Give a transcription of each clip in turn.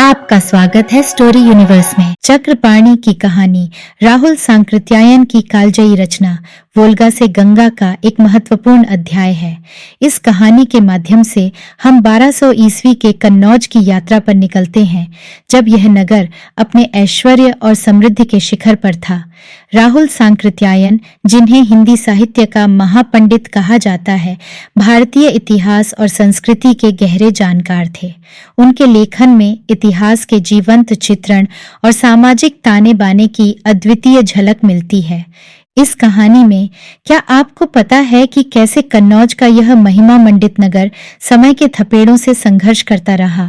आपका स्वागत है स्टोरी यूनिवर्स में। चक्रपाणी की कहानी राहुल सांकृत्यायन की कालजयी रचना वोल्गा से गंगा का एक महत्वपूर्ण अध्याय है। इस कहानी के माध्यम से हम 1200 ईस्वी के कन्नौज की यात्रा पर निकलते हैं, जब यह नगर अपने ऐश्वर्य और समृद्धि के शिखर पर था। राहुल सांकृत्यायन, जिन्हें हिंदी साहित्य का महापंडित कहा जाता है, भारतीय इतिहास और संस्कृति के गहरे जानकार थे। उनके लेखन में इतिहास के जीवंत चित्रण और सामाजिक ताने बाने की अद्वितीय झलक मिलती है। इस कहानी में क्या आपको पता है कि कैसे कन्नौज का यह महिमा मंडित नगर समय के थपेड़ों से संघर्ष करता रहा?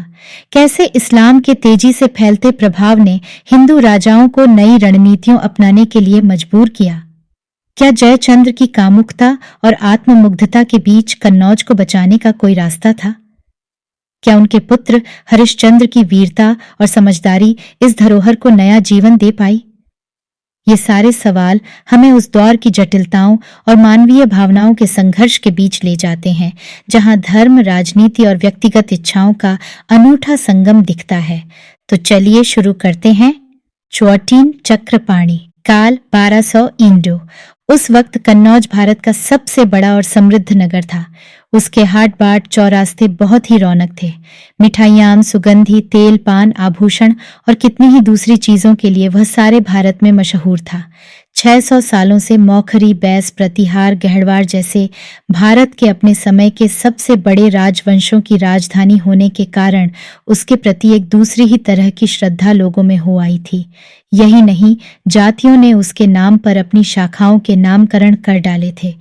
कैसे इस्लाम के तेजी से फैलते प्रभाव ने हिंदू राजाओं को नई रणनीतियों अपनाने के लिए मजबूर किया? क्या जयचंद्र की कामुकता और आत्ममुग्धता के बीच कन्नौज को बचाने का कोई रास्ता था? क्या उनके पुत्र हरिश्चंद्र की वीरता और समझदारी इस धरोहर को नया जीवन दे पाई? ये सारे सवाल हमें उस दौर की जटिलताओं और मानवीय भावनाओं के संघर्ष के बीच ले जाते हैं, जहां धर्म, राजनीति और व्यक्तिगत इच्छाओं का अनूठा संगम दिखता है। तो चलिए शुरू करते हैं। चौटीन चक्रपाणी, काल 1200 ईंडो। उस वक्त कन्नौज भारत का सबसे बड़ा और समृद्ध नगर था। उसके हाट बाट चौरास्ते बहुत ही रौनक थे। मिठाइयाँ, सुगंधी, तेल, पान, आभूषण और कितनी ही दूसरी चीजों के लिए वह सारे भारत में मशहूर था। 600 सालों से मौखरी, बैस, प्रतिहार, गहड़वाड़ जैसे भारत के अपने समय के सबसे बड़े राजवंशों की राजधानी होने के कारण उसके प्रति एक दूसरी ही तरह की श्रद्धा लोगों में हो आई थी। यही नहीं, जातियों ने उसके नाम पर अपनी शाखाओं के नामकरण कर डाले थे।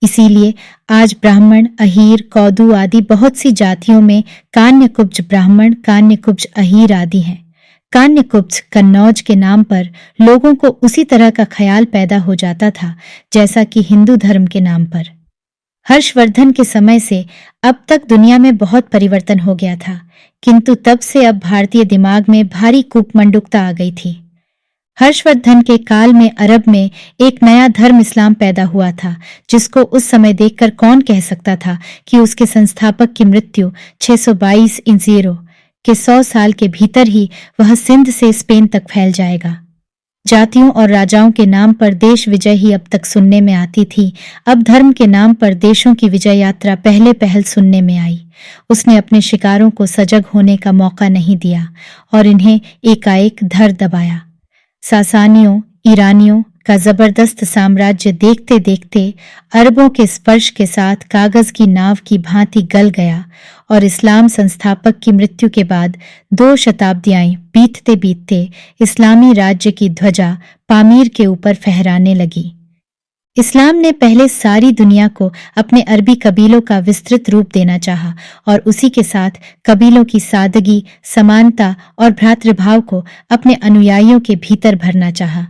इसीलिए आज ब्राह्मण, अहीर, कौदू आदि बहुत सी जातियों में कान्यकुब्ज ब्राह्मण, कान्यकुब्ज अहीर आदि हैं। कान्यकुब्ज कन्नौज के नाम पर लोगों को उसी तरह का ख्याल पैदा हो जाता था जैसा कि हिंदू धर्म के नाम पर। हर्षवर्धन के समय से अब तक दुनिया में बहुत परिवर्तन हो गया था, किंतु तब से अब भारतीय दिमाग में भारी कूपमंडूकता आ गई थी। हर्षवर्धन के काल में अरब में एक नया धर्म इस्लाम पैदा हुआ था, जिसको उस समय देखकर कौन कह सकता था कि उसके संस्थापक की मृत्यु 622 ईंजीरो के 100 साल के भीतर ही वह सिंध से स्पेन तक फैल जाएगा। जातियों और राजाओं के नाम पर देश विजय ही अब तक सुनने में आती थी, अब धर्म के नाम पर देशों की विजय यात्रा पहले पहल सुनने में आई। उसने अपने शिकारों को सजग होने का मौका नहीं दिया और इन्हें एकाएक धर दबाया। सासानियों, ईरानियों का जबरदस्त साम्राज्य देखते देखते अरबों के स्पर्श के साथ कागज की नाव की भांति गल गया और इस्लाम संस्थापक की मृत्यु के बाद 2 शताब्दियां बीतते बीतते इस्लामी राज्य की ध्वजा पामीर के ऊपर फहराने लगी। इस्लाम ने पहले सारी दुनिया को अपने अरबी कबीलों का विस्तृत रूप देना चाहा और उसी के साथ कबीलों की सादगी, समानता और भ्रातृभाव को अपने अनुयायियों के भीतर भरना चाहा।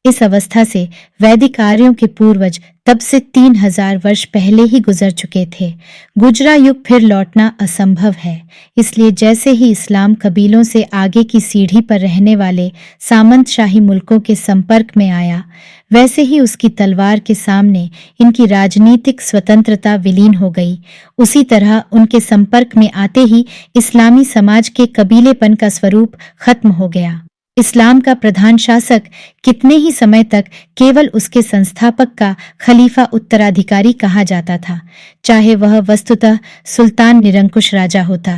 इस अवस्था से वैदिक आर्यों के पूर्वज तब से 3000 वर्ष पहले ही गुजर चुके थे। गुजरा युग फिर लौटना असंभव है। इसलिए जैसे ही इस्लाम कबीलों से आगे की सीढ़ी पर रहने वाले सामंतशाही मुल्कों के संपर्क में आया, वैसे ही उसकी तलवार के सामने इनकी राजनीतिक स्वतंत्रता विलीन हो गई। उसी तरह उनके संपर्क में आते ही इस्लामी समाज के कबीलेपन का स्वरूप खत्म हो गया। इस्लाम का प्रधान शासक कितने ही समय तक केवल उसके संस्थापक का खलीफा उत्तराधिकारी कहा जाता था, चाहे वह वस्तुतः सुल्तान निरंकुश राजा होता।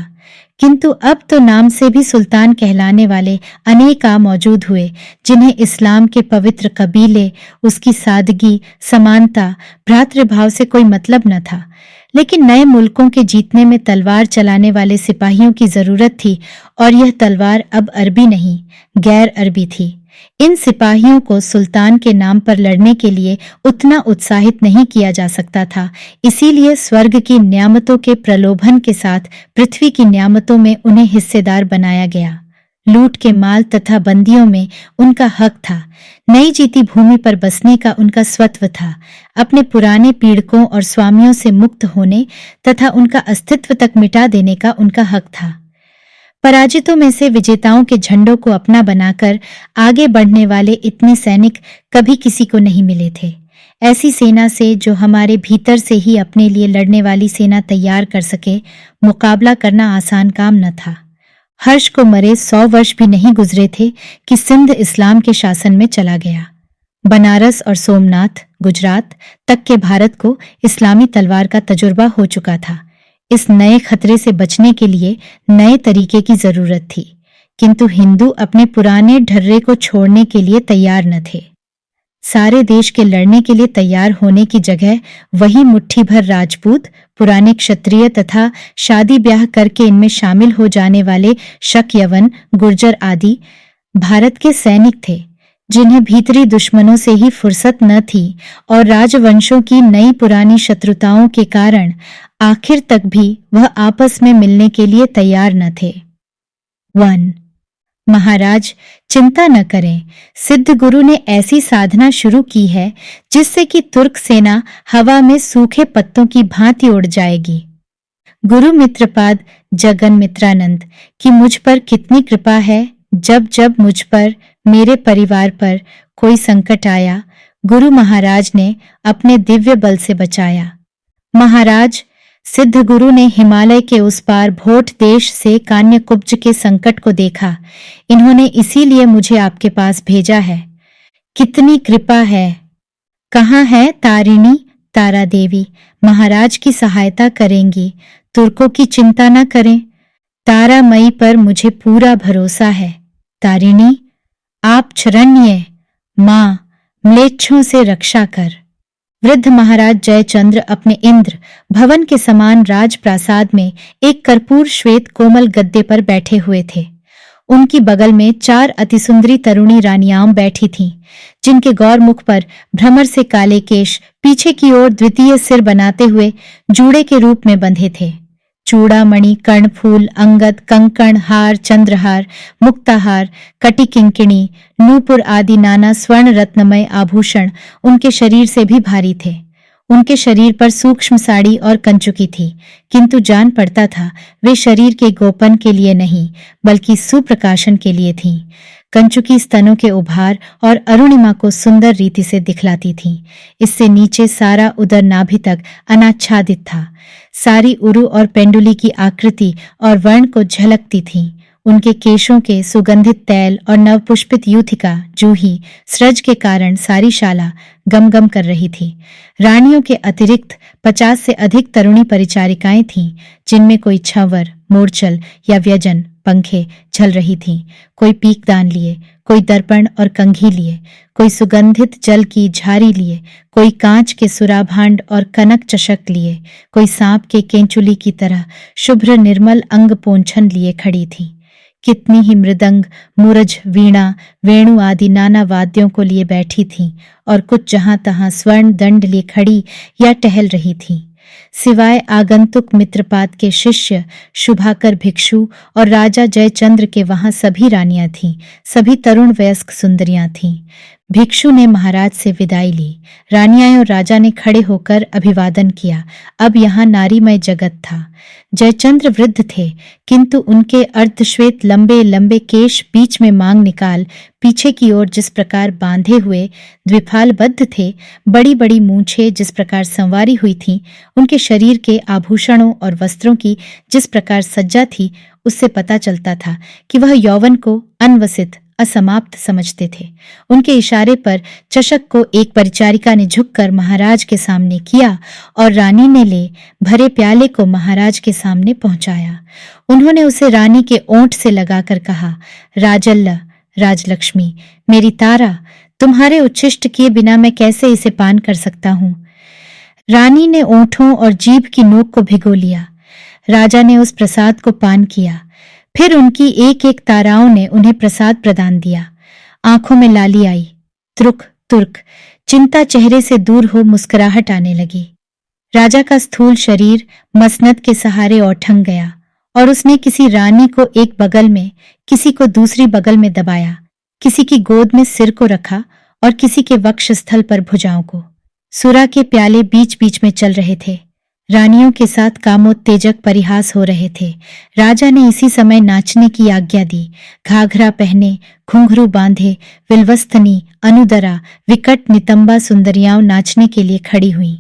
किंतु अब तो नाम से भी सुल्तान कहलाने वाले अनेक मौजूद हुए, जिन्हें इस्लाम के पवित्र कबीले, उसकी सादगी, समानता, भ्रातृभाव से कोई मतलब न था। लेकिन नए मुल्कों के जीतने में तलवार चलाने वाले सिपाहियों की जरूरत थी और यह तलवार अब अरबी नहीं, गैर अरबी थी। इन सिपाहियों को सुल्तान के नाम पर लड़ने के लिए उतना उत्साहित नहीं किया जा सकता था। इसीलिए स्वर्ग की नियामतों के प्रलोभन के साथ पृथ्वी की नियामतों में उन्हें हिस्सेदार बनाया गया। लूट के माल तथा बंदियों में उनका हक था। नई जीती भूमि पर बसने का उनका स्वत्व था। अपने पुराने पीड़कों और स्वामियों से मुक्त होने तथा उनका अस्तित्व तक मिटा देने का उनका हक था। पराजितों में से विजेताओं के झंडों को अपना बनाकर आगे बढ़ने वाले इतने सैनिक कभी किसी को नहीं मिले थे। ऐसी सेना से जो हमारे भीतर से ही अपने लिए लड़ने वाली सेना तैयार कर सके, मुकाबला करना आसान काम न था। हर्ष को मरे 100 वर्ष भी नहीं गुजरे थे कि सिंध इस्लाम के शासन में चला गया। बनारस और सोमनाथ, गुजरात तक के भारत को इस्लामी तलवार का तजुर्बा हो चुका था। इस नए खतरे से बचने के लिए नए तरीके की जरूरत थी, किंतु हिंदू अपने पुराने ढर्रे को छोड़ने के लिए तैयार न थे। सारे देश के लड़ने के लिए तैयार होने की जगह वही मुट्ठी भर राजपूत, पुराने क्षत्रिय तथा शादी ब्याह करके इनमें शामिल हो जाने वाले शक यवन, गुर्जर आदि भारत के सैनिक थे, जिन्हें भीतरी दुश्मनों से ही फुर्सत न थी और राजवंशों की नई पुरानी शत्रुताओं के कारण आखिर तक भी वह आपस में मिलने के लिए तैयार न थे। 1. महाराज, चिंता न करें। सिद्ध गुरु ने ऐसी साधना शुरू की है जिससे कि तुर्क सेना हवा में सूखे पत्तों की भांति उड़ जाएगी। गुरु मित्रपाद जगन मित्रानंद की मुझ पर कितनी कृपा है। जब जब मुझ पर, मेरे परिवार पर कोई संकट आया, गुरु महाराज ने अपने दिव्य बल से बचाया। महाराज, सिद्ध गुरु ने हिमालय के उस पार भोट देश से कान्यकुब्ज के संकट को देखा। इन्होंने इसीलिए मुझे आपके पास भेजा है। कितनी कृपा है। कहाँ है तारिणी, तारा देवी? महाराज की सहायता करेंगी। तुर्कों की चिंता न करें। तारा मई पर मुझे पूरा भरोसा है। तारिणी, आप शरण्य, मां, म्लेच्छों से रक्षा कर। वृद्ध महाराज जयचंद्र अपने इंद्र भवन के समान राजप्रासाद में एक कर्पूर श्वेत कोमल गद्दे पर बैठे हुए थे। उनकी बगल में 4 अतिसुंदरी तरुणी रानियां बैठी थीं, जिनके गौर मुख पर भ्रमर से काले केश पीछे की ओर द्वितीय सिर बनाते हुए जूड़े के रूप में बंधे थे। चूड़ामणि, कर्णफूल, अंगद, कंकण, हार, चंद्रहार, मुक्ताहार, कटी किंकिणी, नूपुर आदि नाना स्वर्ण रत्नमय आभूषण उनके शरीर से भी भारी थे। उनके शरीर पर सूक्ष्म साड़ी और कंचुकी थी, किंतु जान पड़ता था वे शरीर के गोपन के लिए नहीं बल्कि सुप्रकाशन के लिए थीं। कंचुकी स्तनों के उभार और अरुणिमा को सुंदर रीति से दिखलाती थी। इससे नीचे सारा उदर नाभि तक अनाच्छादित था। सारी उरु और पेंडुली की आकृति और वर्ण को झलकती थी। उनके केशों के सुगंधित तैल और नवपुष्पित यूथिका जूही स्रज के कारण सारी शाला गमगम कर रही थी। रानियों के अतिरिक्त 50 से अधिक तरुणी परिचारिकाएं थीं, जिनमें कोई छंवर, मूर्छल या व्यजन पंखे झल रही थीं। कोई पीकदान लिए, कोई दर्पण और कंघी लिए, कोई सुगंधित जल की झारी लिए, कोई कांच के सुराभांड और कनक चषक लिए, कोई सांप के केंचुली की तरह शुभ्र निर्मल अंग पोंछन लिए खड़ी थी। कितनी ही मृदंग, मूरज, वीणा, वेणु आदि नाना वाद्यों को लिए बैठी थीं और कुछ जहां तहां स्वर्ण दंड लिए खड़ी या टहल रही थीं। सिवाय आगंतुक मित्रपाद के शिष्य शुभाकर भिक्षु और राजा जयचंद्र के वहां सभी रानियां थीं, सभी तरुण वयस्क सुंदरियां थीं। भिक्षु ने महाराज से विदाई ली। रानियां और राजा ने खड़े होकर अभिवादन किया। अब यहाँ नारीमय जगत था। जयचंद्र वृद्ध थे, किंतु उनके अर्धश्वेत लंबे लंबे केश बीच में मांग निकाल पीछे की ओर जिस प्रकार बांधे हुए द्विफालबद्ध थे, बड़ी बड़ी मूंछें जिस प्रकार संवारी हुई थीं, उनके शरीर के आभूषणों और वस्त्रों की जिस प्रकार सज्जा थी, उससे पता चलता था कि वह यौवन को अनवसित, असमाप्त समझते थे। उनके इशारे पर चषक को एक परिचारिका ने झुककर महाराज के सामने किया और रानी ने ले भरे प्याले को महाराज के सामने पहुंचाया। उन्होंने उसे रानी के ओंठ से लगाकर कहा, राजल्ला, राजलक्ष्मी, मेरी तारा, तुम्हारे उच्छिष्ट किए बिना मैं कैसे इसे पान कर सकता हूं। रानी ने ओंठों और जीभ की नोक को भिगो लिया। राजा ने उस प्रसाद को पान किया। फिर उनकी एक एक ताराओं ने उन्हें प्रसाद प्रदान दिया। आंखों में लाली आई। तुर्क चिंता चेहरे से दूर हो मुस्कुराहट आने लगी। राजा का स्थूल शरीर मसनद के सहारे औठंग गया और उसने किसी रानी को एक बगल में, किसी को दूसरी बगल में दबाया, किसी की गोद में सिर को रखा और किसी के वक्षस्थल पर भुजाओं को। सुरा के प्याले बीच बीच में चल रहे थे। रानियों के साथ कामोत्तेजक परिहास हो रहे थे। राजा ने इसी समय नाचने की आज्ञा दी। घाघरा पहने, घुंघरू बांधे, विलवस्थनी, अनुदरा, विकट नितंबा सुंदरियां नाचने के लिए खड़ी हुईं।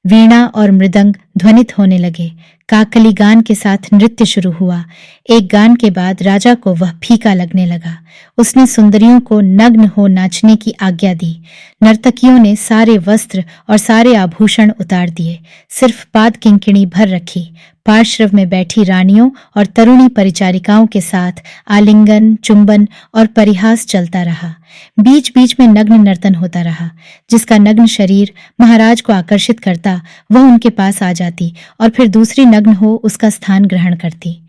वीणा और मृदंग ध्वनित होने लगे। काकली गान के साथ नृत्य शुरू हुआ। एक गान के बाद राजा को वह फीका लगने लगा। उसने सुंदरियों को नग्न हो नाचने की आज्ञा दी। नर्तकियों ने सारे वस्त्र और सारे आभूषण उतार दिए, सिर्फ पाद किंकिणी भर रखी। पार्श्व में बैठी रानियों और तरुणी परिचारिकाओं के साथ आलिंगन, चुंबन और परिहास चलता रहा। बीच बीच में नग्न नर्तन होता रहा। जिसका नग्न शरीर महाराज को आकर्षित करता वह उनके पास आ जाती और फिर दूसरी नग्न हो उसका स्थान ग्रहण करती।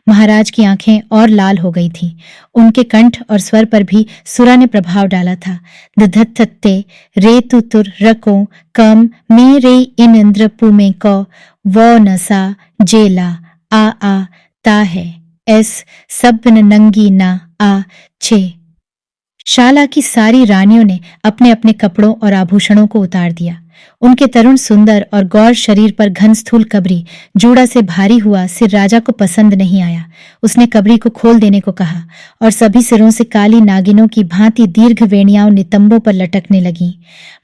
महाराज की आंखें और लाल हो गई थीं। उनके कंठ और स्वर पर भी सुरा ने प्रभाव डाला था। दधत्ते रे तु तुर रको कम मे रे इन इंद्र पुमे को वो नसा जेला आ ता है एस सब न नंगी ना आ छे। शाला की सारी रानियों ने अपने अपने कपड़ों और आभूषणों को उतार दिया। उनके तरुण सुंदर और गौर शरीर पर घन स्थूल कबरी जूड़ा से भारी हुआ सिर राजा को पसंद नहीं आया। उसने कबरी को खोल देने को कहा और सभी सिरों से काली नागिनों की भांति दीर्घ वेणियां नितंबों पर लटकने लगीं।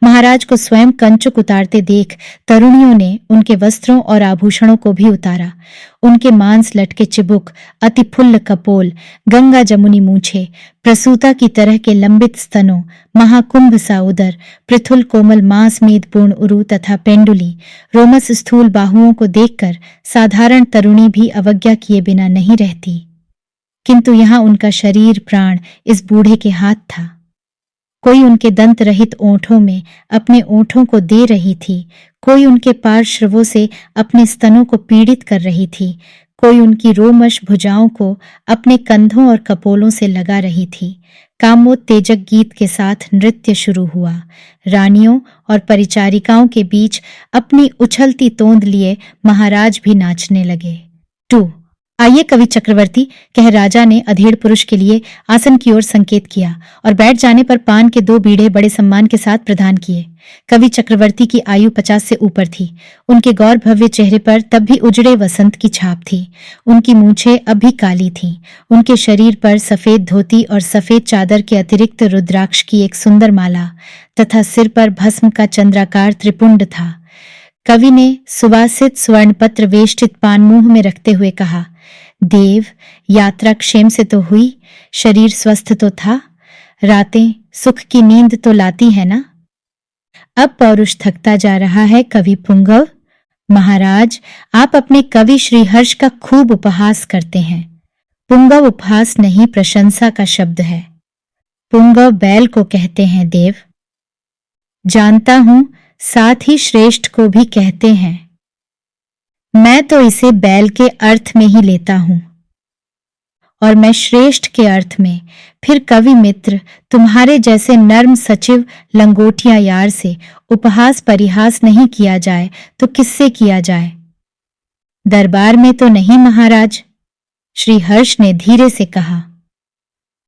महाराज को स्वयं कंचुक उतारते देख तरुणियों ने उनके वस्त्रों और आभूषणों को भी उतारा। उनके मांस लटके चिबुक, अति फुल्ल कपोल, गंगा जमुनी मूछे, प्रसूता की तरह के लंबित स्तनों, महाकुंभ सा उदर, पृथुल कोमल मांस मेदपूर्ण उरु तथा पेंडुली, रोमस स्थूल बाहुओं को देखकर साधारण तरुणी भी अवज्ञा किए बिना नहीं रहती। किंतु यहाँ उनका शरीर प्राण इस बूढ़े के हाथ था। कोई उनके दंत रहित ओंठों में अपने ओंठों को दे रही थी, कोई उनके पार्श्वों से अपने स्तनों को पीड़ित कर रही थी, कोई उनकी रोमश भुजाओं को अपने कंधों और कपोलों से लगा रही थी। कामोत्तेजक गीत के साथ नृत्य शुरू हुआ। रानियों और परिचारिकाओं के बीच अपनी उछलती तोंद लिए महाराज भी नाचने लगे। 2 आइए कवि चक्रवर्ती, कह राजा ने अधेड़ पुरुष के लिए आसन की ओर संकेत किया और बैठ जाने पर पान के 2 बीड़े बड़े सम्मान के साथ प्रदान किए। कवि चक्रवर्ती की आयु 50 से ऊपर थी। उनके गौर भव्य चेहरे पर तब भी उजड़े वसंत की छाप थी। उनकी मूछें अब भी काली थीं। उनके शरीर पर सफेद धोती और सफेद चादर के अतिरिक्त रुद्राक्ष की एक सुंदर माला तथा सिर पर भस्म का चंद्राकार त्रिपुंड था। कवि ने सुवासित स्वर्णपत्र वेष्टित पान मुंह में रखते हुए कहा, देव, यात्रा क्षेम से तो हुई, शरीर स्वस्थ तो था, रातें सुख की नींद तो लाती है ना। अब पौरुष थकता जा रहा है कवि पुंगव। महाराज, आप अपने कवि श्रीहर्ष का खूब उपहास करते हैं। पुंगव उपहास नहीं, प्रशंसा का शब्द है। पुंगव बैल को कहते हैं देव। जानता हूं, साथ ही श्रेष्ठ को भी कहते हैं। मैं तो इसे बैल के अर्थ में ही लेता हूं और मैं श्रेष्ठ के अर्थ में। फिर कवि मित्र, तुम्हारे जैसे नर्म सचिव लंगोटिया यार से उपहास परिहास नहीं किया जाए तो किससे किया जाए? दरबार में तो नहीं महाराज, श्री हर्ष ने धीरे से कहा।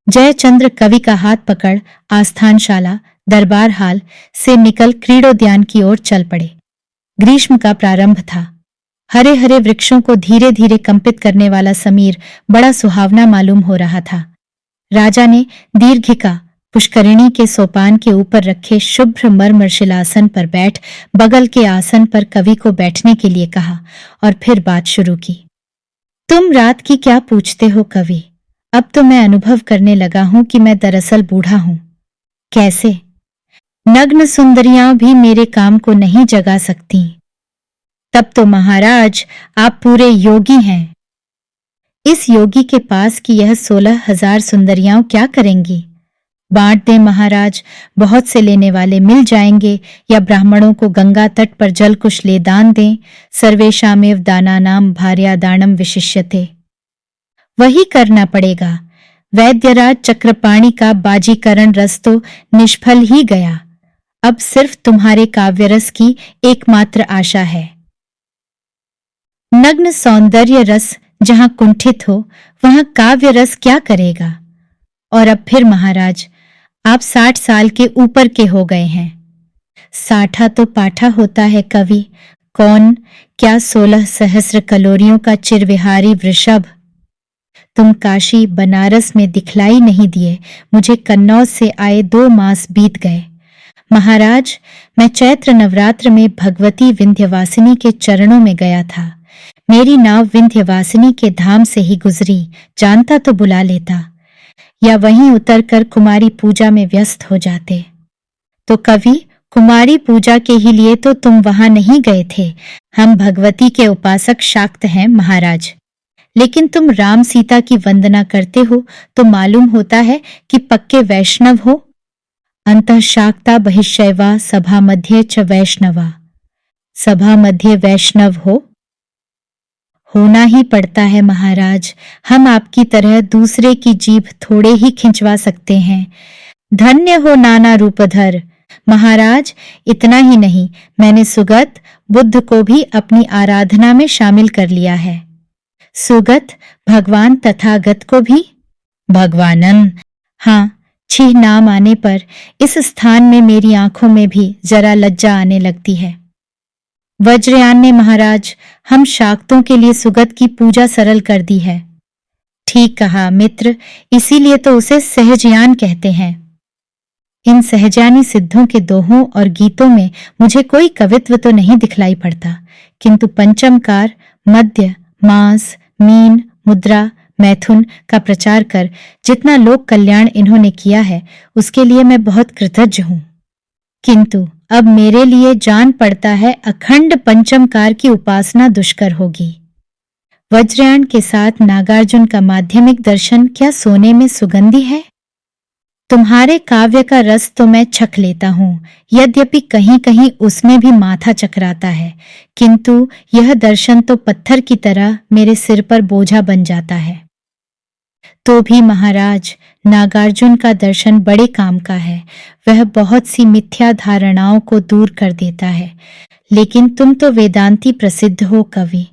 जयचंद्र कवि का हाथ पकड़ आस्थानशाला दरबार हाल से निकल क्रीड़ोद्यान की ओर चल पड़े। ग्रीष्म का प्रारंभ था। हरे हरे वृक्षों को धीरे धीरे कंपित करने वाला समीर बड़ा सुहावना मालूम हो रहा था। राजा ने दीर्घिका पुष्करिणी के सोपान के ऊपर रखे शुभ्र मरमर शिलासन पर बैठ बगल के आसन पर कवि को बैठने के लिए कहा और फिर बात शुरू की। तुम रात की क्या पूछते हो कवि? अब तो मैं अनुभव करने लगा हूं कि मैं दरअसल बूढ़ा हूं। कैसे? नग्न सुंदरियां भी मेरे काम को नहीं जगा सकती। तब तो महाराज आप पूरे योगी हैं। इस योगी के पास की यह 16,000 सुंदरियां क्या करेंगी? बांट दें महाराज, बहुत से लेने वाले मिल जाएंगे, या ब्राह्मणों को गंगा तट पर जल कुश ले दान दें। सर्वेषामेव दानानाम भार्यादानम विशिष्यते। वही करना पड़ेगा। वैद्यराज चक्रपाणी का बाजीकरण रस तो निष्फल ही गया। अब सिर्फ तुम्हारे काव्यरस की एकमात्र आशा है। नग्न सौंदर्य रस जहां कुंठित हो वहां काव्य रस क्या करेगा? और अब फिर महाराज, आप 60 साल के ऊपर के हो गए हैं। साठा तो पाठा होता है कवि। कौन क्या 16 सहस्र कलोरियों का चिरविहारी वृषभ। तुम काशी बनारस में दिखलाई नहीं दिए। मुझे कन्नौज से आए 2 मास बीत गए। महाराज, मैं चैत्र नवरात्र में भगवती विंध्यवासिनी के चरणों में गया था। मेरी नाव विंध्यवासिनी के धाम से ही गुजरी, जानता तो बुला लेता, या वहीं उतरकर कुमारी पूजा में व्यस्त हो जाते। तो कवि, कुमारी पूजा के ही लिए तो तुम वहां नहीं गए थे। हम भगवती के उपासक शाक्त हैं महाराज। लेकिन तुम राम सीता की वंदना करते हो तो मालूम होता है कि पक्के वैष्णव हो। अंतः शाक्ता बहिशैवा सभा मध्य च वैष्णवा। सभा मध्य वैष्णव हो? होना ही पड़ता है महाराज। हम आपकी तरह दूसरे की जीभ थोड़े ही खिंचवा सकते हैं। धन्य हो नाना रूपधर। महाराज, इतना ही नहीं, मैंने सुगत बुद्ध को भी अपनी आराधना में शामिल कर लिया है। सुगत, भगवान तथागत को भी? भगवानन? हाँ, छीह नाम आने पर इस स्थान में मेरी आंखों में भी जरा लज्जा आने लगती है। वज्रयान ने महाराज, हम शाक्तों के लिए सुगत की पूजा सरल कर दी है। ठीक कहा मित्र, इसीलिए तो उसे सहजयान कहते हैं। इन सहजानी सिद्धों के दोहों और गीतों में मुझे कोई कवित्व तो नहीं दिखलाई पड़ता, किंतु पंचमकार, मध्य, मांस, मीन, मुद्रा, मैथुन का प्रचार कर जितना लोक कल्याण इन्होंने किया है, उसके लिए मैं बहुत कृतज्ञ हूं। किंतु अब मेरे लिए जान पड़ता है अखंड पंचमकार की उपासना दुष्कर होगी। वज्रयान के साथ नागार्जुन का माध्यमिक दर्शन क्या सोने में सुगंधी है? तुम्हारे काव्य का रस तो मैं छक लेता हूं, यद्यपि कहीं कहीं उसमें भी माथा चकराता है, किंतु यह दर्शन तो पत्थर की तरह मेरे सिर पर बोझा बन जाता है। तो भी महाराज, नागार्जुन का दर्शन बड़े काम का है। वह बहुत सी मिथ्या धारणाओं को दूर कर देता है। लेकिन तुम तो वेदांती प्रसिद्ध हो कवि।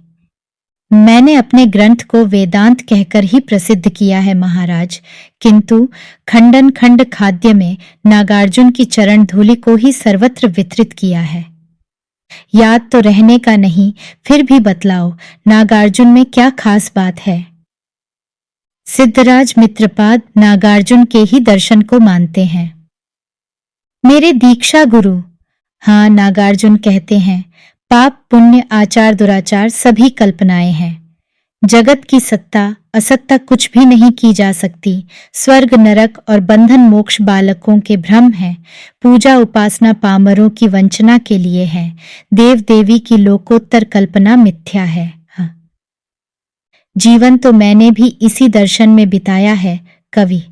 मैंने अपने ग्रंथ को वेदांत कहकर ही प्रसिद्ध किया है महाराज, किंतु खंडन खंड खाद्य में नागार्जुन की चरण धूलि को ही सर्वत्र वितरित किया है। याद तो रहने का नहीं, फिर भी बतलाओ, नागार्जुन में क्या खास बात है? सिद्धराज मित्रपाद नागार्जुन के ही दर्शन को मानते हैं। मेरे दीक्षा गुरु? हाँ, नागार्जुन कहते हैं, पाप पुण्य आचार दुराचार सभी कल्पनाएं हैं। जगत की सत्ता असत्ता कुछ भी नहीं की जा सकती। स्वर्ग नरक और बंधन मोक्ष बालकों के भ्रम है। पूजा उपासना पामरों की वंचना के लिए है। देव देवी की लोकोत्तर कल्पना मिथ्या है। हाँ। जीवन तो मैंने भी इसी दर्शन में बिताया है कवि।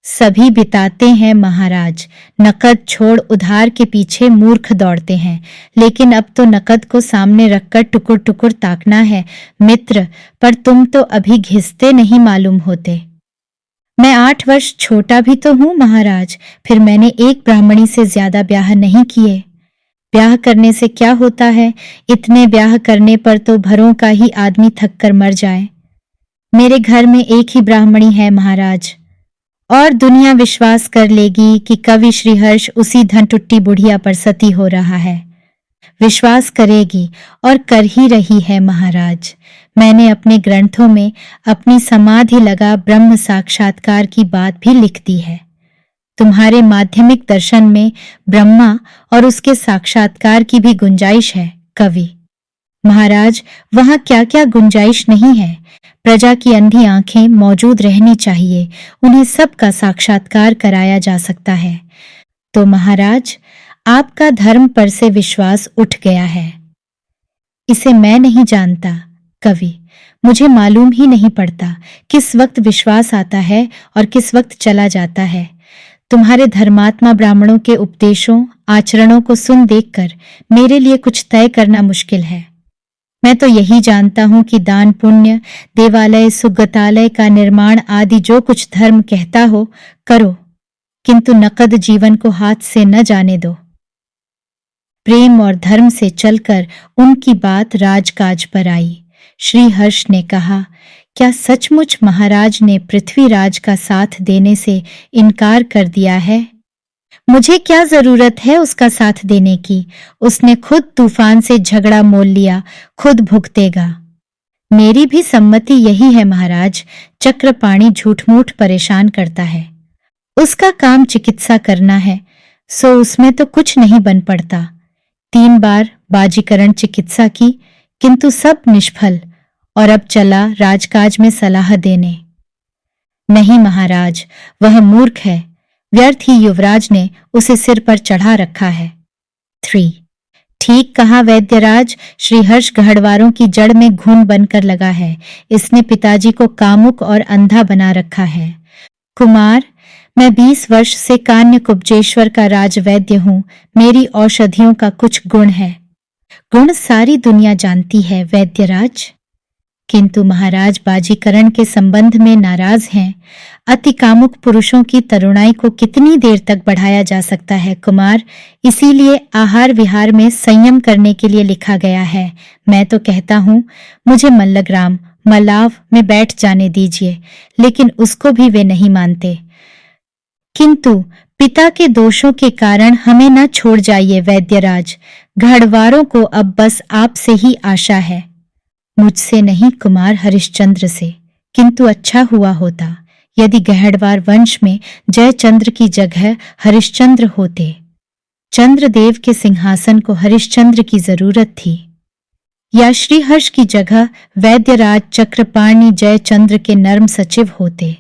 सभी बिताते हैं महाराज। नकद छोड़ उधार के पीछे मूर्ख दौड़ते हैं, लेकिन अब तो नकद को सामने रखकर टुकुर टुकुर ताकना है मित्र। पर तुम तो अभी घिसते नहीं मालूम होते। मैं 8 वर्ष छोटा भी तो हूं महाराज, फिर मैंने एक ब्राह्मणी से ज्यादा ब्याह नहीं किए। ब्याह करने से क्या होता है? इतने ब्याह करने पर तो भरों का ही आदमी थक कर मर जाए। मेरे घर में एक ही ब्राह्मणी है महाराज, और दुनिया विश्वास कर लेगी कि कवि श्रीहर्ष उसी धनटुट्टी बुढ़िया पर सती हो रहा है। विश्वास करेगी और कर ही रही है महाराज। मैंने अपने ग्रंथों में अपनी समाधि लगा ब्रह्म साक्षात्कार की बात भी लिख दी है। तुम्हारे माध्यमिक दर्शन में ब्रह्मा और उसके साक्षात्कार की भी गुंजाइश है कवि। महाराज, वहां क्या क्या गुंजाइश नहीं है? प्रजा की अंधी आंखें मौजूद रहनी चाहिए, उन्हें सबका साक्षात्कार कराया जा सकता है। तो महाराज, आपका धर्म पर से विश्वास उठ गया है। इसे मैं नहीं जानता कवि। मुझे मालूम ही नहीं पड़ता किस वक्त विश्वास आता है और किस वक्त चला जाता है। तुम्हारे धर्मात्मा ब्राह्मणों के उपदेशों आचरणों को सुन देखकर मेरे लिए कुछ तय करना मुश्किल है। मैं तो यही जानता हूं कि दान पुण्य, देवालय सुगतालय का निर्माण आदि जो कुछ धर्म कहता हो करो, किंतु नकद जीवन को हाथ से न जाने दो। प्रेम और धर्म से चलकर उनकी बात राजकाज पर आई। श्री हर्ष ने कहा, क्या सचमुच महाराज ने पृथ्वीराज का साथ देने से इनकार कर दिया है? मुझे क्या जरूरत है उसका साथ देने की? उसने खुद तूफान से झगड़ा मोल लिया, खुद भुगतेगा। मेरी भी सम्मति यही है महाराज। चक्रपाणी झूठ-मूठ परेशान करता है। उसका काम चिकित्सा करना है, सो उसमें तो कुछ नहीं बन पड़ता। 3 बार बाजीकरण चिकित्सा की, किंतु सब निष्फल, और अब चला राजकाज में सलाह देने। नहीं महाराज, वह मूर्ख है, व्यर्थ ही युवराज ने उसे सिर पर चढ़ा रखा है। 3 ठीक कहा वैद्यराज, श्रीहर्ष गढ़वारों की जड़ में घुन बनकर लगा है। इसने पिताजी को कामुक और अंधा बना रखा है। कुमार, मैं 20 वर्ष से कान्य कुब्जेश्वर का राजवैद्य हूं। मेरी औषधियों का कुछ गुण है। गुण सारी दुनिया जानती है वैद्यराज, किंतु महाराज बाजीकरण के संबंध में नाराज हैं। अति कामुक पुरुषों की तरुणाई को कितनी देर तक बढ़ाया जा सकता है कुमार, इसीलिए आहार विहार में संयम करने के लिए लिखा गया है। मैं तो कहता हूं मुझे मल्लग्राम मलाव में बैठ जाने दीजिए, लेकिन उसको भी वे नहीं मानते। किंतु पिता के दोषों के कारण हमें न छोड़ जाइए वैद्यराज, गढ़वारों को अब बस आपसे ही आशा है। मुझसे नहीं कुमार, हरिश्चंद्र से। किंतु अच्छा हुआ होता यदि गहड़वार वंश में जयचंद्र की जगह हरिश्चंद्र होते। चंद्रदेव के सिंहासन को हरिश्चंद्र की जरूरत थी, या श्रीहर्ष की जगह वैद्यराज चक्रपाणि जयचंद्र के नर्म सचिव होते।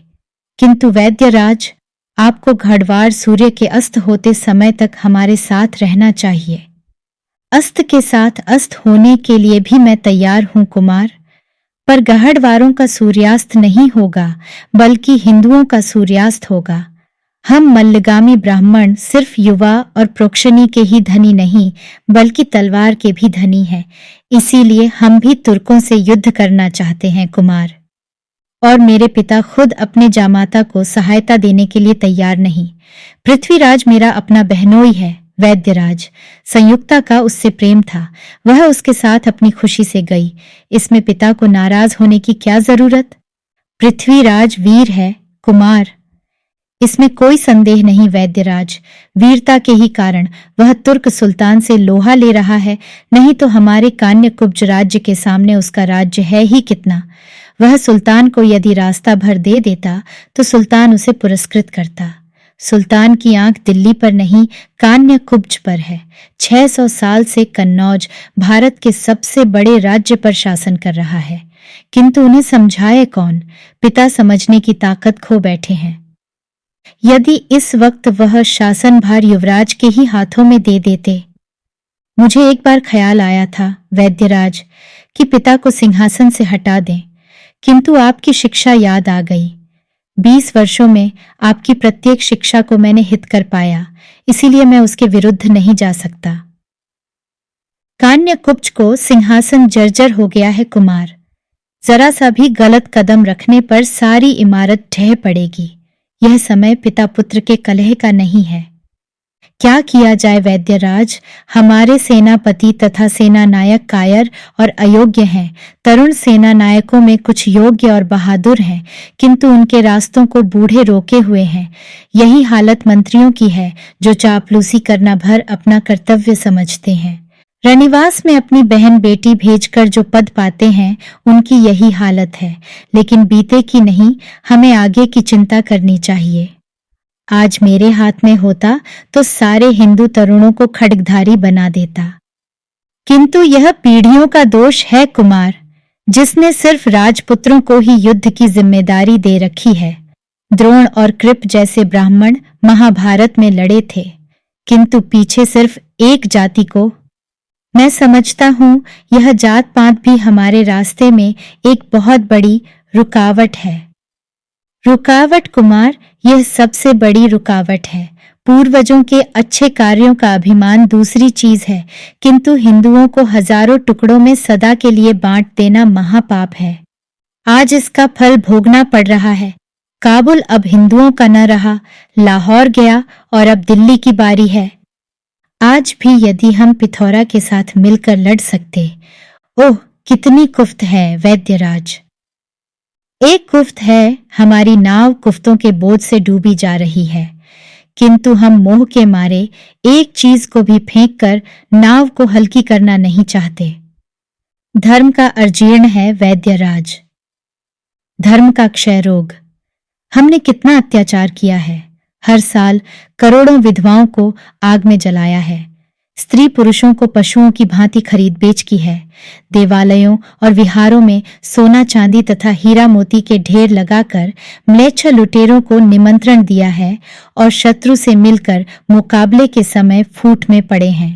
किंतु वैद्यराज, आपको गढ़वार सूर्य के अस्त होते समय तक हमारे साथ रहना चाहिए। अस्त के साथ अस्त होने के लिए भी मैं तैयार हूं कुमार, पर गहड़वारों का सूर्यास्त नहीं होगा, बल्कि हिंदुओं का सूर्यास्त होगा। हम मल्लगामी ब्राह्मण सिर्फ युवा और प्रोक्षणी के ही धनी नहीं, बल्कि तलवार के भी धनी हैं। इसीलिए हम भी तुर्कों से युद्ध करना चाहते हैं कुमार, और मेरे पिता खुद अपने जामाता को सहायता देने के लिए तैयार नहीं। पृथ्वीराज मेरा अपना बहनोई है वैद्यराज, संयुक्ता का उससे प्रेम था, वह उसके साथ अपनी खुशी से गई। इसमें पिता को नाराज होने की क्या जरूरत? पृथ्वीराज वीर है कुमार, इसमें कोई संदेह नहीं वैद्यराज। वीरता के ही कारण वह तुर्क सुल्तान से लोहा ले रहा है, नहीं तो हमारे कान्य कुब्ज राज्य के सामने उसका राज्य है ही कितना। वह सुल्तान को यदि रास्ता भर दे देता तो सुल्तान उसे पुरस्कृत करता। सुल्तान की आंख दिल्ली पर नहीं, कान्य कुब्ज पर है। 600 साल से कन्नौज भारत के सबसे बड़े राज्य पर शासन कर रहा है, किंतु उन्हें समझाए कौन? पिता समझने की ताकत खो बैठे हैं। यदि इस वक्त वह शासन भार युवराज के ही हाथों में दे देते। मुझे एक बार ख्याल आया था वैद्यराज कि पिता को सिंहासन से हटा दें, किंतु आपकी शिक्षा याद आ गई। 20 वर्षों में आपकी प्रत्येक शिक्षा को मैंने हित कर पाया, इसीलिए मैं उसके विरुद्ध नहीं जा सकता। कान्य कुब्ज को सिंहासन जर्जर हो गया है कुमार, जरा सा भी गलत कदम रखने पर सारी इमारत ढह पड़ेगी। यह समय पिता पुत्र के कलह का नहीं है। क्या किया जाए वैद्यराज? हमारे सेनापति तथा सेना नायक कायर और अयोग्य हैं। तरुण सेना नायकों में कुछ योग्य और बहादुर हैं, किंतु उनके रास्तों को बूढ़े रोके हुए हैं। यही हालत मंत्रियों की है, जो चापलूसी करना भर अपना कर्तव्य समझते हैं। रनिवास में अपनी बहन बेटी भेजकर जो पद पाते हैं, उनकी यही हालत है। लेकिन बीते की नहीं, हमें आगे की चिंता करनी चाहिए। आज मेरे हाथ में होता तो सारे हिंदू तरुणों को खड्गधारी बना देता। किंतु यह पीढ़ियों का दोष है कुमार, जिसने सिर्फ राजपुत्रों को ही युद्ध की जिम्मेदारी दे रखी है। द्रोण और कृप जैसे ब्राह्मण महाभारत में लड़े थे, किंतु पीछे सिर्फ एक जाति को। मैं समझता हूं यह जात पात भी हमारे रास्ते में एक बहुत बड़ी रुकावट है। रुकावट कुमार, यह सबसे बड़ी रुकावट है। पूर्वजों के अच्छे कार्यों का अभिमान दूसरी चीज है, किंतु हिंदुओं को हजारों टुकड़ों में सदा के लिए बांट देना महापाप है। आज इसका फल भोगना पड़ रहा है। काबुल अब हिंदुओं का न रहा, लाहौर गया और अब दिल्ली की बारी है। आज भी यदि हम पिथौरा के साथ मिलकर लड़ सकते। ओह, कितनी कुफ्त है वैद्यराज। एक कुफ्त है, हमारी नाव कुफ्तों के बोझ से डूबी जा रही है, किंतु हम मोह के मारे एक चीज को भी फेंककर नाव को हल्की करना नहीं चाहते। धर्म का अर्जीर्ण है वैद्यराज, धर्म का क्षय रोग। हमने कितना अत्याचार किया है। हर साल करोड़ों विधवाओं को आग में जलाया है। स्त्री पुरुषों को पशुओं की भांति खरीद बेच की है। देवालयों और विहारों में सोना चांदी तथा हीरा मोती के ढेर लगाकर म्लेच्छ लुटेरों को निमंत्रण दिया है और शत्रु से मिलकर मुकाबले के समय फूट में पड़े हैं।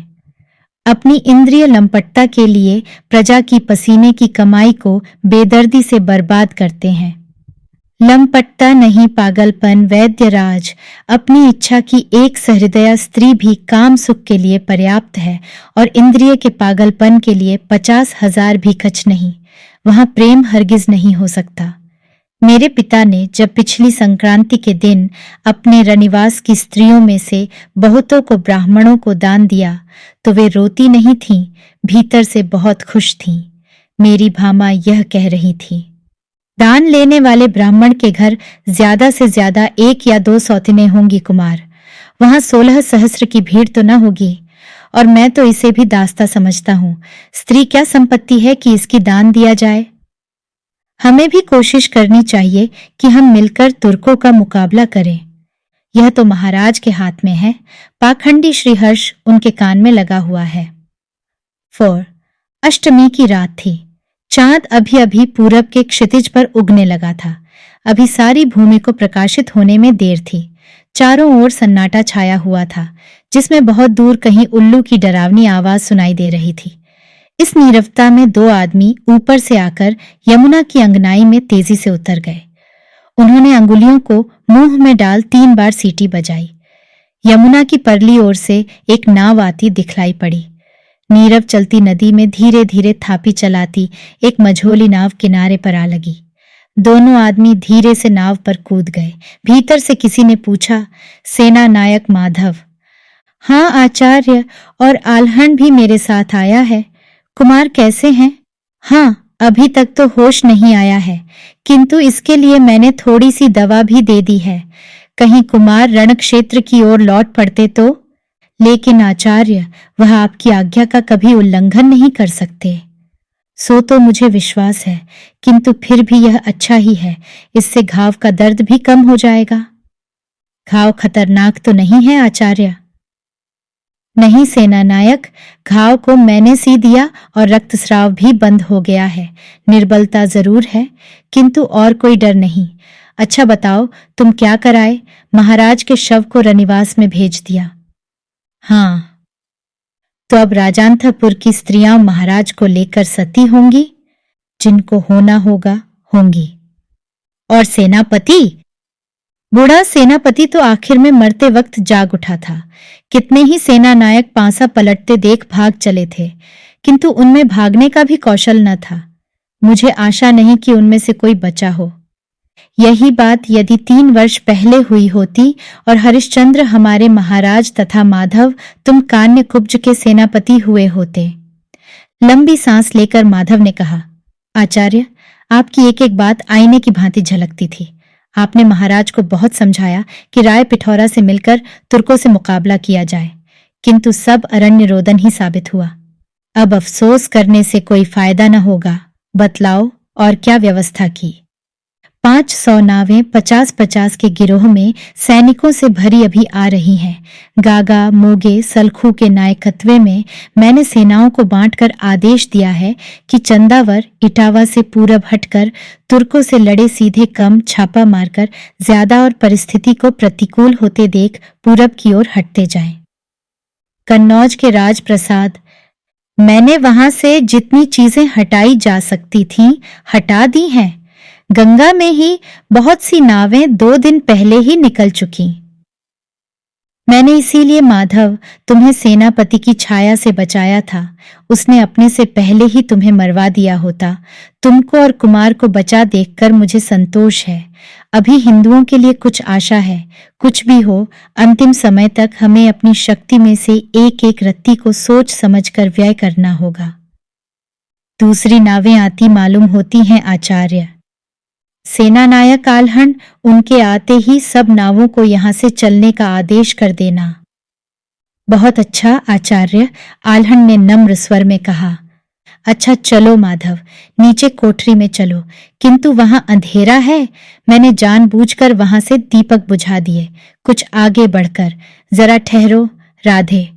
अपनी इंद्रिय लंपटता के लिए प्रजा की पसीने की कमाई को बेदर्दी से बर्बाद करते हैं। लंपटता नहीं पागलपन वैद्यराज, अपनी इच्छा की एक सहृदया स्त्री भी काम सुख के लिए पर्याप्त है और इंद्रिय के पागलपन के लिए 50,000 भी कछ नहीं। वहां प्रेम हरगिज नहीं हो सकता। मेरे पिता ने जब पिछली संक्रांति के दिन अपने रनिवास की स्त्रियों में से बहुतों को ब्राह्मणों को दान दिया तो वे रोती नहीं थीं, भीतर से बहुत खुश थीं। मेरी भामा यह कह रही थी, दान लेने वाले ब्राह्मण के घर ज्यादा से ज्यादा 1 या 2 सौतेने होंगी कुमार। वहां 16 सहस्र की भीड़ तो न होगी। और मैं तो इसे भी दास्ता समझता हूं। स्त्री क्या संपत्ति है कि इसकी दान दिया जाए। हमें भी कोशिश करनी चाहिए कि हम मिलकर तुर्कों का मुकाबला करें। यह तो महाराज के हाथ में है। पाखंडी श्रीहर्ष उनके कान में लगा हुआ है। 4 अष्टमी की रात थी। चांद अभी अभी पूरब के क्षितिज पर उगने लगा था। अभी सारी भूमि को प्रकाशित होने में देर थी। चारों ओर सन्नाटा छाया हुआ था, जिसमें बहुत दूर कहीं उल्लू की डरावनी आवाज सुनाई दे रही थी। इस नीरवता में 2 आदमी ऊपर से आकर यमुना की अंगनाई में तेजी से उतर गए। उन्होंने अंगुलियों को मुंह में डाल 3 बार सीटी बजाई। यमुना की परली ओर से एक नाव आती दिखलाई पड़ी। नीरव चलती नदी में धीरे धीरे थापी चलाती एक मझोली नाव किनारे पर आ लगी। दोनों आदमी धीरे से नाव पर कूद गए। भीतर से किसी ने पूछा, सेना नायक माधव? हाँ आचार्य, और आल्हण भी मेरे साथ आया है। कुमार कैसे हैं? हाँ, अभी तक तो होश नहीं आया है, किंतु इसके लिए मैंने थोड़ी सी दवा भी दे दी है। कहीं कुमार रणक्षेत्र की ओर लौट पड़ते तो। लेकिन आचार्य, वह आपकी आज्ञा का कभी उल्लंघन नहीं कर सकते। सो तो मुझे विश्वास है, किंतु फिर भी यह अच्छा ही है। इससे घाव का दर्द भी कम हो जाएगा। घाव खतरनाक तो नहीं है आचार्य? नहीं सेना नायक, घाव को मैंने सी दिया और रक्तस्राव भी बंद हो गया है। निर्बलता जरूर है, किंतु और कोई डर नहीं। अच्छा बताओ, तुम क्या कराए? महाराज के शव को रनिवास में भेज दिया। हाँ, तो अब राजांतपुर की स्त्रियां महाराज को लेकर सती होंगी। जिनको होना होगा होंगी। और सेनापति? बूढ़ा सेनापति तो आखिर में मरते वक्त जाग उठा था। कितने ही सेना नायक पांसा पलटते देख भाग चले थे, किंतु उनमें भागने का भी कौशल न था। मुझे आशा नहीं कि उनमें से कोई बचा हो। यही बात यदि 3 वर्ष पहले हुई होती और हरिश्चंद्र हमारे महाराज तथा माधव तुम कान्य कुब्ज के सेनापति हुए होते। लंबी सांस लेकर माधव ने कहा, आचार्य, आपकी एक एक बात आईने की भांति झलकती थी। आपने महाराज को बहुत समझाया कि राय पिठौरा से मिलकर तुर्कों से मुकाबला किया जाए, किंतु सब अरण्य रोदन ही साबित हुआ। अब अफसोस करने से कोई फायदा न होगा। बतलाओ और क्या व्यवस्था की? 500 नावें 50-50 के गिरोह में सैनिकों से भरी अभी आ रही हैं। गागा मोगे सलखू के नायकत्व में मैंने सेनाओं को बांटकर आदेश दिया है कि चंदावर इटावा से पूरब हटकर तुर्कों से लड़े सीधे कम छापा मारकर ज्यादा और परिस्थिति को प्रतिकूल होते देख पूरब की ओर हटते जाएं। कन्नौज के राजप्रसाद, मैंने वहां से जितनी चीजें हटाई जा सकती थीं हटा दी हैं। गंगा में ही बहुत सी नावें 2 दिन पहले ही निकल चुकी। मैंने इसीलिए माधव तुम्हें सेनापति की छाया से बचाया था। उसने अपने से पहले ही तुम्हें मरवा दिया होता। तुमको और कुमार को बचा देखकर मुझे संतोष है। अभी हिंदुओं के लिए कुछ आशा है। कुछ भी हो, अंतिम समय तक हमें अपनी शक्ति में से एक एक रत्ती को सोच समझकर व्यय करना होगा। दूसरी नावें आती मालूम होती हैं आचार्य। सेना नायक आल्हण, उनके आते ही सब नावों को यहां से चलने का आदेश कर देना। बहुत अच्छा आचार्य, आल्हण ने नम्र स्वर में कहा। अच्छा चलो माधव, नीचे कोठरी में चलो, किंतु वहां अंधेरा है। मैंने जानबूझकर वहां से दीपक बुझा दिए। कुछ आगे बढ़कर, जरा ठहरो राधे।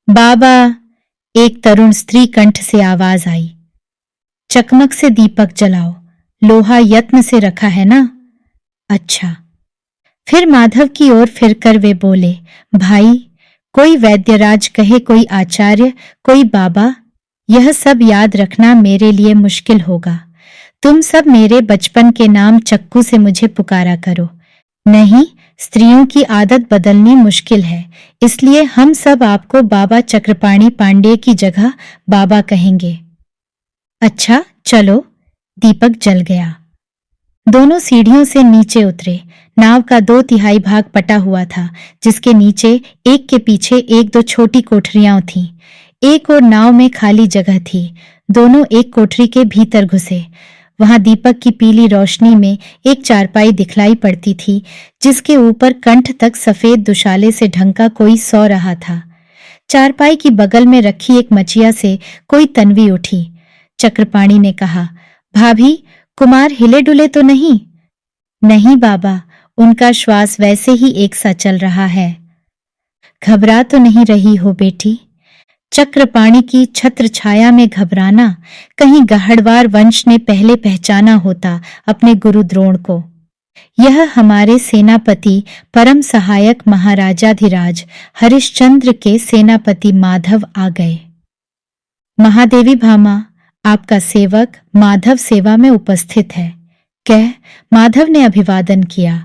बाबा, एक तरुण स्त्री कंठ से आवाज आई। चकमक से दीपक जलाओ, लोहा यत्न से रखा है ना? अच्छा। फिर माधव की ओर फिरकर वे बोले, भाई, कोई वैद्यराज कहे, कोई आचार्य, कोई बाबा, यह सब याद रखना मेरे लिए मुश्किल होगा। तुम सब मेरे बचपन के नाम चक्कू से मुझे पुकारा करो। नहीं, स्त्रियों की आदत बदलनी मुश्किल है, इसलिए हम सब आपको बाबा चक्रपाणी पांडे की जगह बाबा कहेंगे। अच्छा, चलो। दीपक जल गया। दोनों सीढ़ियों से नीचे उतरे। नाव का 2/3 भाग पटा हुआ था, जिसके नीचे एक के पीछे एक दो छोटी कोठरियां थीं। एक और नाव में खाली जगह थी। दोनों एक कोठरी के भीतर घुसे। वहां दीपक की पीली रोशनी में एक चारपाई दिखलाई पड़ती थी, जिसके ऊपर कंठ तक सफेद दुशाले से ढंका कोई सो रहा था। चारपाई की बगल में रखी एक मचिया से कोई तन्वी उठी। चक्रपाणी ने कहा, भाभी, कुमार हिले डुले तो नहीं? नहीं बाबा, उनका श्वास वैसे ही एक सा चल रहा है। घबरा तो नहीं रही हो बेटी? चक्रपाणी की छत्र छाया में घबराना कहीं गहड़वार वंश ने पहले पहचाना होता अपने गुरु द्रोण को। यह हमारे सेनापति परम सहायक महाराजाधिराज हरिश्चंद्र के सेनापति माधव आ गए। महादेवी भामा, आपका सेवक माधव सेवा में उपस्थित है, कह माधव ने अभिवादन किया।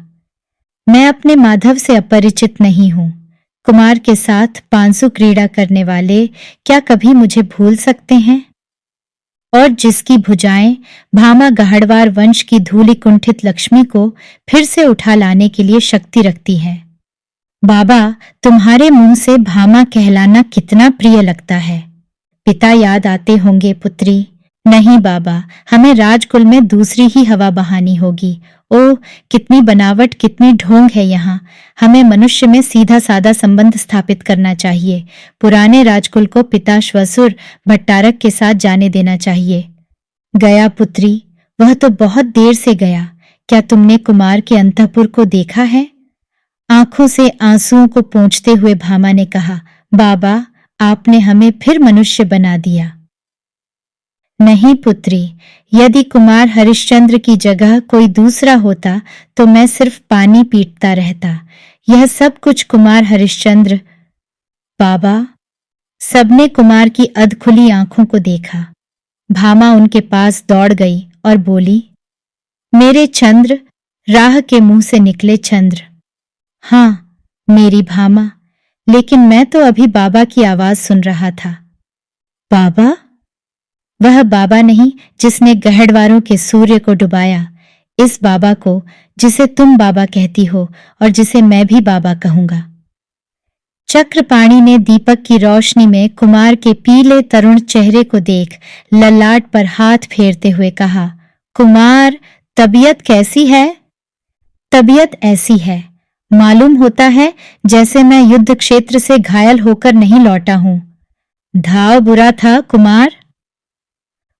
मैं अपने माधव से अपरिचित नहीं हूं। कुमार के साथ पांसु क्रीड़ा करने वाले क्या कभी मुझे भूल सकते हैं? और जिसकी भुजाएं भामा गहड़वार वंश की धूलि कुंठित लक्ष्मी को फिर से उठा लाने के लिए शक्ति रखती है। बाबा, तुम्हारे मुंह से भामा कहलाना कितना प्रिय लगता है। पिता याद आते होंगे पुत्री। नहीं बाबा, हमें राजकुल में दूसरी ही हवा बहानी होगी। ओह, कितनी बनावट, कितनी ढोंग है यहाँ। हमें मनुष्य में सीधा साधा संबंध स्थापित करना चाहिए। पुराने राजकुल को पिता श्वसुर भट्टारक के साथ जाने देना चाहिए। गया पुत्री, वह तो बहुत देर से गया। क्या तुमने कुमार के अंतःपुर को देखा है? आंखों से आंसुओं को पोंछते हुए भामा ने कहा, बाबा, आपने हमें फिर मनुष्य बना दिया। नहीं पुत्री, यदि कुमार हरिश्चंद्र की जगह कोई दूसरा होता तो मैं सिर्फ पानी पीटता रहता। यह सब कुछ कुमार हरिश्चंद्र। बाबा, सबने कुमार की अधखुली आंखों को देखा। भामा उनके पास दौड़ गई और बोली, मेरे चंद्र, राह के मुंह से निकले चंद्र। हाँ, मेरी भामा, लेकिन मैं तो अभी बाबा की आवाज सुन रहा था। बाबा? वह बाबा नहीं जिसने गहड़वारों के सूर्य को डुबाया, इस बाबा को जिसे तुम बाबा कहती हो और जिसे मैं भी बाबा कहूंगा। चक्रपाणी ने दीपक की रोशनी में कुमार के पीले तरुण चेहरे को देख ललाट पर हाथ फेरते हुए कहा, कुमार, तबीयत कैसी है? तबीयत ऐसी है, मालूम होता है जैसे मैं युद्ध क्षेत्र से घायल होकर नहीं लौटा हूं। घाव बुरा था कुमार?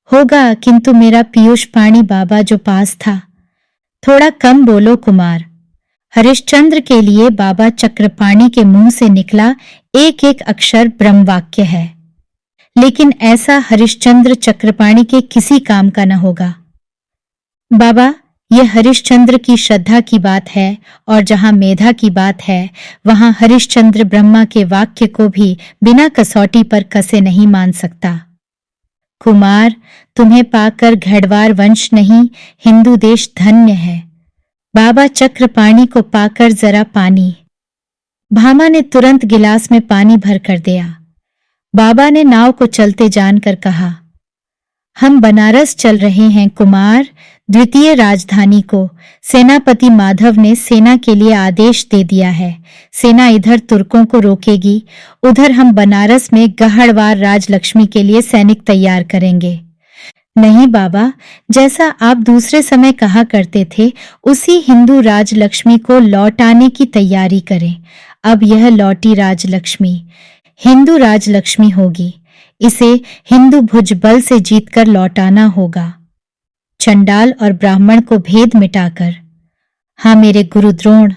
होगा, किंतु मेरा पीयूष पाणी बाबा जो पास था। थोड़ा कम बोलो कुमार। हरिश्चंद्र के लिए बाबा चक्रपाणी के मुंह से निकला एक एक अक्षर ब्रह्मवाक्य है, लेकिन ऐसा हरिश्चंद्र चक्रपाणी के किसी काम का न होगा। बाबा, यह हरिश्चंद्र की श्रद्धा की बात है, और जहां मेधा की बात है वहां हरिश्चंद्र ब्रह्मा के वाक्य को भी बिना कसौटी पर कसे नहीं मान सकता। कुमार, तुम्हें पाकर घड़वार वंश नहीं, हिंदू देश धन्य है। बाबा चक्रपाणी को पाकर जरा पानी। भामा ने तुरंत गिलास में पानी भर कर दिया। बाबा ने नाव को चलते जानकर कहा, हम बनारस चल रहे हैं कुमार, द्वितीय राजधानी को। सेनापति माधव ने सेना के लिए आदेश दे दिया है। सेना इधर तुर्कों को रोकेगी, उधर हम बनारस में गहड़वार राजलक्ष्मी के लिए सैनिक तैयार करेंगे। नहीं बाबा, जैसा आप दूसरे समय कहा करते थे, उसी हिंदू राजलक्ष्मी को लौटाने की तैयारी करें। अब यह लौटी राजलक्ष्मी हिंदू राजलक्ष्मी होगी। इसे हिंदू भुजबल से जीतकर लौटाना होगा, चंडाल और ब्राह्मण को भेद मिटाकर। हाँ मेरे गुरु द्रोण,